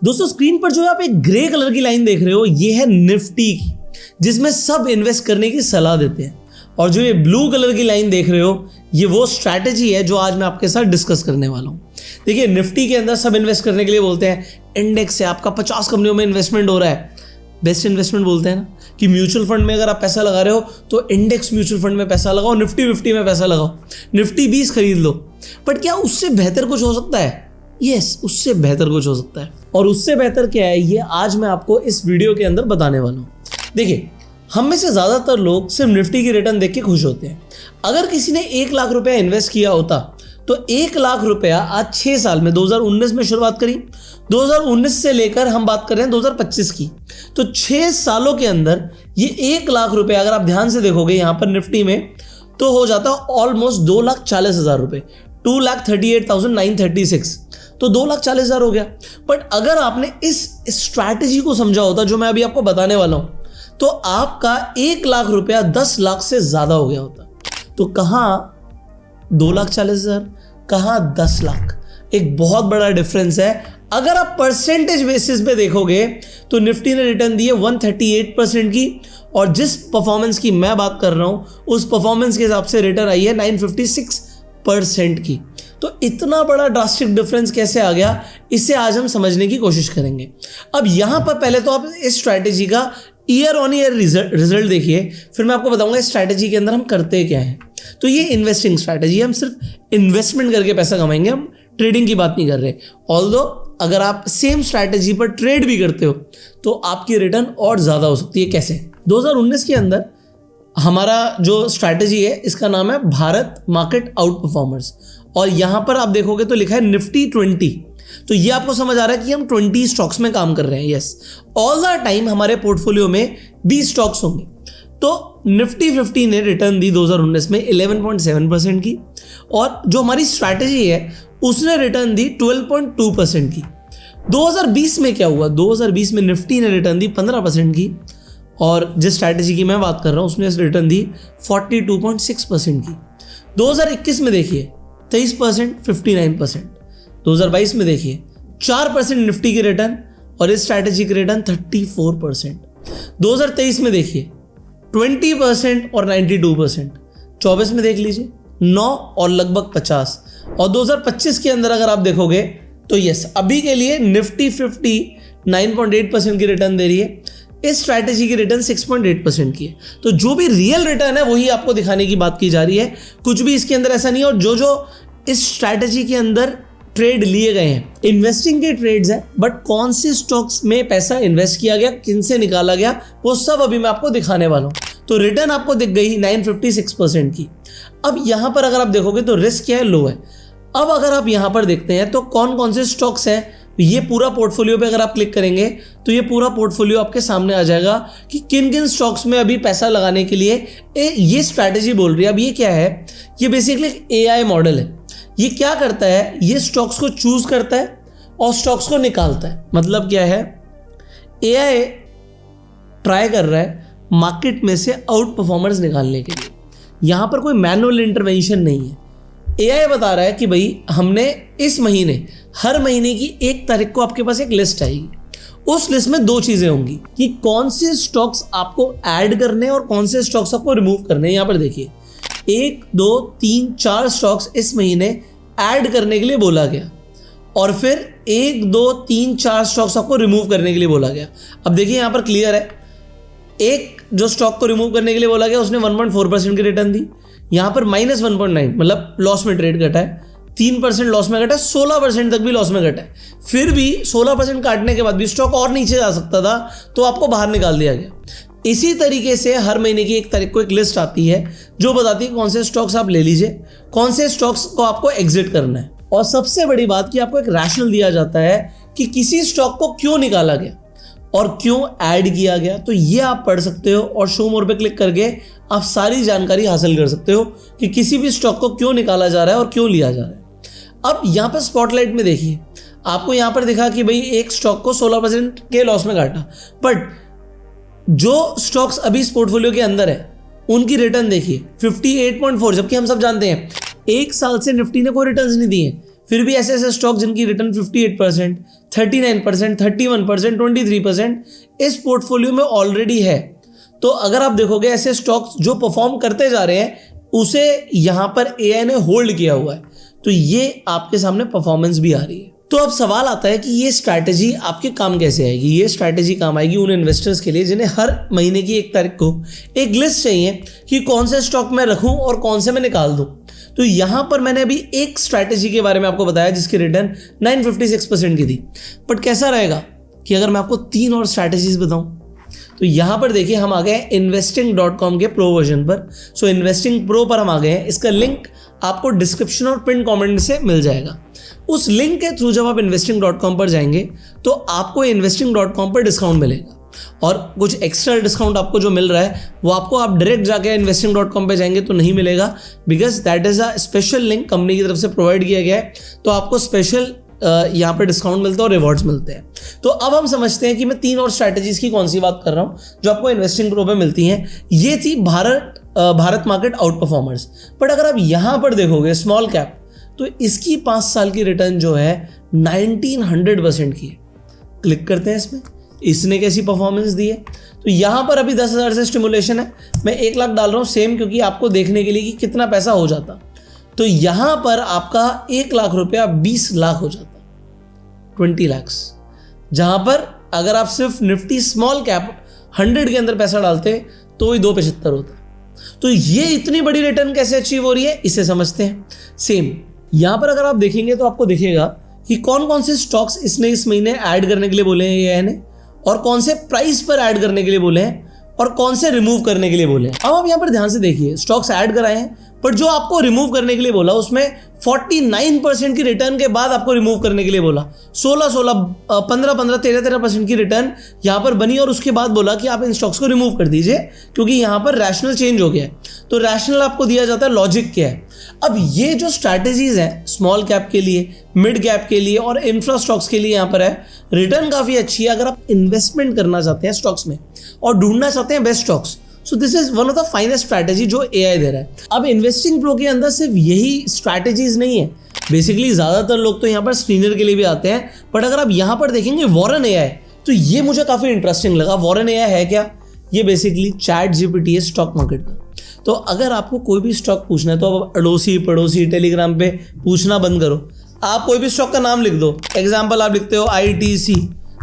दोस्तों स्क्रीन पर जो आप एक ग्रे कलर की लाइन देख रहे हो ये है निफ्टी की, जिसमें सब इन्वेस्ट करने की सलाह देते हैं। और जो ये ब्लू कलर की लाइन देख रहे हो ये वो स्ट्रैटेजी है जो आज मैं आपके साथ डिस्कस करने वाला हूं। देखिए निफ्टी के अंदर सब इन्वेस्ट करने के लिए बोलते हैं, इंडेक्स है आपका 50 कंपनियों में इन्वेस्टमेंट हो रहा है, बेस्ट इन्वेस्टमेंट बोलते हैं ना, कि म्यूचुअल फंड में अगर आप पैसा लगा रहे हो तो इंडेक्स म्यूचुअल फंड में पैसा लगाओ, निफ्टी 50 में पैसा लगाओ, निफ्टी 20 खरीद लो। बट क्या उससे बेहतर कुछ हो सकता है? यस, उससे बेहतर कुछ हो सकता है। और उससे बेहतर क्या है ये आज मैं आपको इस वीडियो के अंदर बताने वाला हूँ। देखिए हम में से ज़्यादातर लोग सिर्फ निफ्टी की रिटर्न देख के खुश होते हैं। अगर किसी ने 1 लाख रुपया इन्वेस्ट किया होता तो 1 लाख रुपया आज 6 साल में 2019 में शुरुआत करी, 2019 से लेकर हम बात कर रहे हैं 2025 की, तो 6 सालों के अंदर ये 1 लाख रुपया अगर आप ध्यान से देखोगे यहाँ पर निफ्टी में तो हो जाता ऑलमोस्ट 2,40,000 रुपये, 2,38,936, तो 2,40,000 हो गया। बट अगर आपने इस स्ट्रैटेजी को समझा होता जो मैं अभी आपको बताने वाला हूं तो आपका 1 लाख रुपया 10 लाख से ज्यादा हो गया होता। तो कहां 2,40,000, कहां 10 लाख, एक बहुत बड़ा डिफरेंस है। अगर आप परसेंटेज बेसिस पे देखोगे तो निफ्टी ने रिटर्न दी है 138% की, और जिस परफॉर्मेंस की मैं बात कर रहा हूं उस परफॉर्मेंस के हिसाब से रिटर्न आई है 956% की। तो इतना बड़ा ड्रास्टिक डिफरेंस कैसे आ गया, इसे आज हम समझने की कोशिश करेंगे। अब यहां पर पहले तो आप इस स्ट्रैटेजी का ईयर ऑन ईयर रिजल्ट देखिए, फिर मैं आपको बताऊंगा इस स्ट्रैटेजी के अंदर हम करते क्या हैं। तो ये इन्वेस्टिंग स्ट्रैटेजी है, हम सिर्फ इन्वेस्टमेंट करके पैसा कमाएंगे, हम ट्रेडिंग की बात नहीं कर रहे। ऑल्दो अगर आप सेम स्ट्रैटेजी पर ट्रेड भी करते हो तो आपकी रिटर्न और ज़्यादा हो सकती है। कैसे? 2019 के अंदर हमारा जो स्ट्रैटेजी है इसका नाम है भारत मार्केट आउट परफॉर्मर्स, और यहां पर आप देखोगे तो लिखा है निफ्टी 20। तो ये आपको समझ आ रहा है कि हम 20 स्टॉक्स में काम कर रहे हैं। यस, ऑल द टाइम हमारे पोर्टफोलियो में 20 स्टॉक्स होंगे। तो निफ्टी 50 ने रिटर्न दी 2019 में 11.7% की, और जो हमारी स्ट्रैटेजी है उसने रिटर्न दी 12.2% की। 2020 में क्या हुआ? 2020 में निफ्टी ने रिटर्न दी 15% की, और जिस स्ट्रैटेजी की मैं बात कर रहा हूं उसने रिटर्न दी 42.6% की। 2021 में देखिए 23%, 59%। 2022 में देखिए 4% निफ्टी की रिटर्न और इस स्ट्रैटेजी की रिटर्न 34%। 2023 में देखिए 20% और 92%। 24 में देख लीजिए 9 और लगभग 50, और 2025 के अंदर अगर आप देखोगे तो यस, अभी के लिए निफ्टी 50 9.8% की रिटर्न दे रही है, इस स्ट्रैटेजी की रिटर्न 6.8% की है। तो जो भी रियल रिटर्न है वही आपको दिखाने की बात की जा रही है, कुछ भी इसके अंदर ऐसा नहीं है। और जो जो इस स्ट्रैटेजी के अंदर ट्रेड लिए गए हैं, इन्वेस्टिंग के ट्रेड्स हैं, बट कौन से स्टॉक्स में पैसा इन्वेस्ट किया गया, किन से निकाला गया, वो सब अभी मैं आपको दिखाने वाला हूं। तो रिटर्न आपको दिख गई 956% की। अब यहां पर अगर आप देखोगे तो रिस्क क्या है? लो है। अब अगर आप यहां पर देखते हैं तो कौन कौन से स्टॉक्स हैं, ये पूरा पोर्टफोलियो पे अगर आप क्लिक करेंगे तो ये पूरा पोर्टफोलियो आपके सामने आ जाएगा कि किन किन स्टॉक्स में अभी पैसा लगाने के लिए ये स्ट्रैटेजी बोल रही है। अब ये क्या है? ये बेसिकली एक AI मॉडल है। ये क्या करता है? ये स्टॉक्स को चूज करता है और स्टॉक्स को निकालता है। मतलब क्या है? AI ट्राई कर रहा है मार्केट में से आउट परफॉर्मर्स निकालने के लिए। यहां पर कोई मैनुअल इंटरवेंशन नहीं है। AI बता रहा है कि भाई हमने इस महीने, हर महीने की 1 तारीख को आपके पास एक लिस्ट आएगी, उस लिस्ट में 2 चीजें होंगी कि कौन से स्टॉक्स आपको ऐड करने और कौन से स्टॉक्स आपको रिमूव करने। यहां पर देखिए 1, 2, 3, 4 स्टॉक्स इस महीने ऐड करने के लिए बोला गया, और फिर 1, 2, 3, 4 स्टॉक्स आपको रिमूव करने के लिए बोला गया। अब देखिए यहां पर क्लियर है, एक जो स्टॉक को रिमूव करने के लिए बोला गया उसने 1.4% की रिटर्न दी, यहां पर -1.9 मतलब लॉस में ट्रेड घटा है, 3% लॉस में घटा है, 16% तक भी लॉस में घटा है। फिर भी 16% काटने के बाद भी स्टॉक और नीचे जा सकता था तो आपको बाहर निकाल दिया गया। इसी तरीके से हर महीने की 1 तारीख को एक लिस्ट आती है जो बताती है कौन से स्टॉक्स आप ले लीजिए, कौन से स्टॉक्स को आपको एग्जिट करना है। और सबसे बड़ी बात कि आपको एक रैशनल दिया जाता है कि किसी स्टॉक को क्यों निकाला गया और क्यों ऐड किया गया। तो ये आप पढ़ सकते हो और शो मोर पे क्लिक करके आप सारी जानकारी हासिल कर सकते हो कि किसी भी स्टॉक को क्यों निकाला जा रहा है और क्यों लिया जा रहा है। अब यहाँ पर स्पॉटलाइट में देखिए, आपको यहाँ पर दिखा कि भाई एक स्टॉक को 16% के लॉस में काटा, बट जो स्टॉक्स अभी इस पोर्टफोलियो के अंदर है उनकी रिटर्न देखिए 58.4, जबकि हम सब जानते हैं 1 साल से निफ्टी ने कोई रिटर्न्स नहीं दिए, फिर भी ऐसे ऐसे स्टॉक जिनकी रिटर्न 58%, 39%, 31%, 23% इस पोर्टफोलियो में ऑलरेडी है। तो अगर आप देखोगे ऐसे स्टॉक्स जो परफॉर्म करते जा रहे हैं उसे यहां पर एआई ने होल्ड किया हुआ है, तो ये आपके सामने परफॉर्मेंस भी आ रही है। तो अब सवाल आता है कि ये स्ट्रैटेजी आपके काम कैसे आएगी। ये स्ट्रैटेजी काम आएगी उन इन्वेस्टर्स के लिए जिन्हें हर महीने की 1 तारीख को एक लिस्ट चाहिए कि कौन से स्टॉक मैं रखूं और कौन से मैं निकाल दूं। तो यहां पर मैंने अभी एक स्ट्रैटेजी के बारे में आपको बताया जिसकी रिटर्न 956% की थी। बट कैसा रहेगा कि अगर मैं आपको 3 और स्ट्रैटेजीज बताऊं। तो यहां पर देखिए हम आ गए हैं investing.com के प्रो वर्जन पर। सो इन्वेस्टिंग प्रो पर हम आ गए हैं। इसका लिंक आपको डिस्क्रिप्शन और पिन कमेंट से मिल जाएगा। उस लिंक के थ्रू जब आप investing.com पर जाएंगे तो आपको investing.com पर डिस्काउंट मिलेगा, और कुछ एक्स्ट्रा डिस्काउंट आपको जो मिल रहा है वो आपको आप डायरेक्ट जाके investing.com पे जाएंगे तो नहीं मिलेगा, because that is a special link company की तरफ से प्रोवाइड किया गया है। तो आपको स्पेशल यहाँ पर डिस्काउंट मिलता है और रिवॉर्ड्स मिलते हैं। तो अब हम समझते हैं कि मैं 3 और स्ट्रैटेजीज की कौन सी बात कर रहा हूँ जो आपको इन्वेस्टिंग प्रो पे मिलती हैं। ये थी Bharat market out performers. But अगर आप यहाँ पर देखोगे स्मॉल कैप, तो इसकी 5 साल की रिटर्न जो है 1900% की है। क्लिक करते हैं इसमें, इसने कैसी परफॉर्मेंस दी है। तो यहाँ पर अभी 10,000 से स्टिमुलेशन है, मैं 1 लाख डाल रहा हूँ सेम, क्योंकि आपको देखने के लिए कि कितना पैसा हो जाता। तो यहाँ पर आपका 1 लाख रुपया 20 लाख हो जाता, 20 lakhs। जहाँ पर अगर आप सिर्फ निफ्टी स्मॉल कैप 100 के अंदर पैसा डालते तो ही 275 होता। तो ये इतनी बड़ी रिटर्न कैसे अचीव हो रही है, इसे समझते हैं। सेम यहाँ पर अगर आप देखेंगे तो आपको दिखेगा कि कौन कौन से स्टॉक्स इसने इस महीने ऐड करने के लिए बोले हैं एआई ने, और कौन से प्राइस पर ऐड करने के लिए बोले हैं, और कौन से रिमूव करने के लिए बोले हैं। अब आप यहाँ पर ध्यान से देखिए, स्टॉक्स ऐड कराए हैं, पर जो आपको रिमूव करने के लिए बोला उसमें 49% की रिटर्न के बाद आपको रिमूव करने के लिए बोला। 16, 15, 13% की रिटर्न यहाँ पर बनी, और उसके बाद बोला कि आप इन स्टॉक्स को रिमूव कर दीजिए क्योंकि यहाँ पर रैशनल चेंज हो गया है। तो रैशनल आपको दिया जाता है लॉजिक क्या है। अब ये जो स्ट्रैटेजीज हैं स्मॉल कैप के लिए, मिड कैप के लिए और इंफ्रा स्टॉक्स के लिए यहाँ पर है, रिटर्न काफ़ी अच्छी है अगर आप इन्वेस्टमेंट करना चाहते हैं स्टॉक्स में और ढूंढना चाहते हैं best stocks. So this is one of the finest strategy जो एआई दे रहा है। अब इन्वेस्टिंग प्रो के अंदर सिर्फ यही स्ट्रैटेजीज नहीं है, बेसिकली ज़्यादातर लोग तो यहाँ पर स्क्रीनर के लिए भी आते हैं, बट अगर आप यहाँ पर देखेंगे वॉरेन एआई, तो ये मुझे काफ़ी इंटरेस्टिंग लगा। वॉरेन एआई है क्या? ये बेसिकली चैट जीपीटी है स्टॉक मार्केट का। तो अगर आपको कोई भी स्टॉक पूछना है तो आप अड़ोसी पड़ोसी टेलीग्राम पे पूछना बंद करो, आप कोई भी स्टॉक का नाम लिख दो। एग्जाम्पल आप लिखते हो ITC,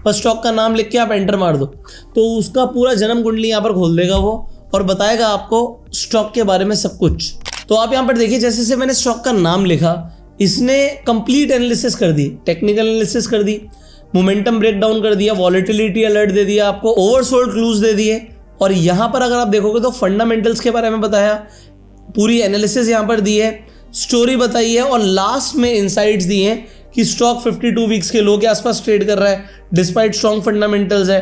बस स्टॉक का नाम लिख के आप एंटर मार दो, तो उसका पूरा जन्म कुंडली यहाँ पर खोल देगा वो, और बताएगा आपको स्टॉक के बारे में सब कुछ। तो आप यहाँ पर देखिए, जैसे से मैंने स्टॉक का नाम लिखा, इसने कंप्लीट एनालिसिस कर दी, टेक्निकल एनालिसिस कर दी, मोमेंटम ब्रेकडाउन कर दिया, वॉलेटिलिटी अलर्ट दे दिया, आपको ओवरसोल्ड क्लूज दे दिए, और यहाँ पर अगर आप देखोगे तो फंडामेंटल्स के बारे में बताया, पूरी एनालिसिस यहाँ पर दी है, स्टोरी बताई है, और लास्ट में इनसाइट्स दिए हैं कि स्टॉक 52 वीक्स के लो के आसपास ट्रेड कर रहा है डिस्पाइट स्ट्रॉन्ग फंडामेंटल्स है।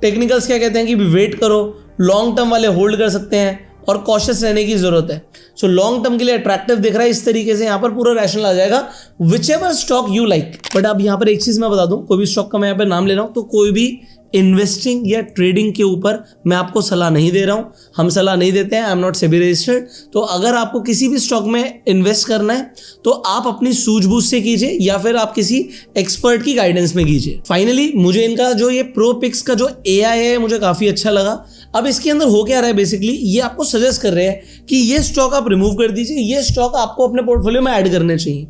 टेक्निकल्स क्या कहते हैं कि वेट करो, लॉन्ग टर्म वाले होल्ड कर सकते हैं और कॉशियस रहने की जरूरत है। सो लॉन्ग टर्म के लिए अट्रैक्टिव दिख रहा है, इस तरीके से यहाँ पर पूरा रैशनल आ जाएगा, which ever stock you like. But अब यहाँ पर एक चीज मैं बता दूं, कोई भी स्टॉक का मैं यहाँ पर नाम ले रहा हूँ तो कोई भी इन्वेस्टिंग या ट्रेडिंग के ऊपर मैं आपको सलाह नहीं दे रहा हूँ, हम सलाह नहीं देते हैं, I am not SEBI registered. तो अगर आपको किसी भी स्टॉक में इन्वेस्ट करना है तो आप अपनी सूझबूझ से कीजिए या फिर आप किसी एक्सपर्ट की गाइडेंस में कीजिए। फाइनली मुझे इनका जो ये प्रो पिक्स का जो एआई है मुझे काफ़ी अच्छा लगा। अब इसके अंदर हो क्या रहा है, बेसिकली ये आपको सजेस्ट कर रहे हैं कि ये स्टॉक आप रिमूव कर दीजिए, ये स्टॉक आपको अपने पोर्टफोलियो में ऐड करने चाहिए।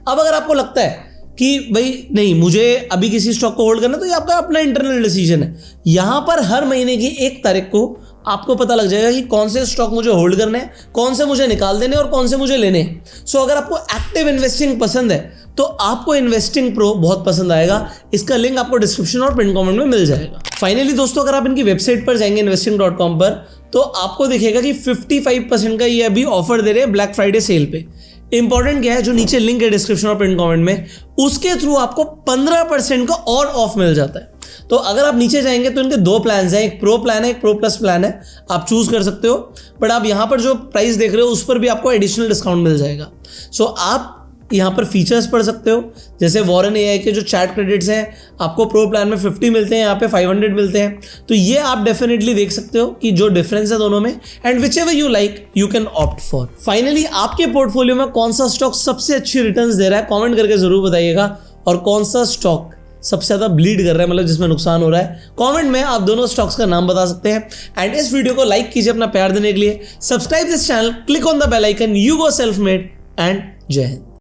अब अगर आपको लगता है कि भाई नहीं मुझे अभी किसी स्टॉक को होल्ड करना, तो ये आपका अपना इंटरनल डिसीजन है। यहाँ पर हर महीने की 1 तारीख को आपको पता लग जाएगा कि कौन से स्टॉक मुझे होल्ड करने हैं, कौन से मुझे निकाल देने और कौन से मुझे लेने हैं। सो अगर आपको एक्टिव इन्वेस्टिंग पसंद है तो आपको इन्वेस्टिंग प्रो बहुत पसंद आएगा। इसका लिंक आपको डिस्क्रिप्शन और पिन कमेंट में मिल जाएगा। फाइनली दोस्तों, अगर आप इनकी वेबसाइट पर जाएंगे investing.com पर, तो आपको दिखेगा कि 55% का ये अभी ऑफर दे रहे हैं ब्लैक फ्राइडे सेल पे। इंपॉर्टेंट क्या है, जो नीचे लिंक है डिस्क्रिप्शन और पिन कमेंट में, उसके थ्रू आपको 15% का और ऑफ मिल जाता है। तो अगर आप नीचे जाएंगे तो इनके 2 प्लान्स हैं, एक प्रो प्लान है, एक प्रो प्लस प्लान है, आप चूज कर सकते हो। बट आप यहाँ पर जो प्राइस देख रहे हो उस पर भी आपको एडिशनल डिस्काउंट मिल जाएगा। सो आप यहाँ पर फीचर्स पढ़ सकते हो, जैसे वॉरेन एआई के जो चैट क्रेडिट्स हैं आपको प्रो प्लान में 50 मिलते हैं, यहाँ पे 500 मिलते हैं। तो ये आप डेफिनेटली देख सकते हो कि जो डिफरेंस है दोनों में, and which ever you like you can opt for. Finally आपके पोर्टफोलियो में कौन सा स्टॉक सबसे अच्छी रिटर्न्स दे रहा है कमेंट करके जरूर बताइएगा, और कौन सा स्टॉक सबसे ज्यादा ब्लीड कर रहा है, मतलब जिसमें नुकसान हो रहा है। कमेंट में आप दोनों स्टॉक्स का नाम बता सकते हैं। एंड इस वीडियो को लाइक कीजिए अपना प्यार देने के लिए, subscribe this channel, click on the bell icon. You go self made and जय हिंद।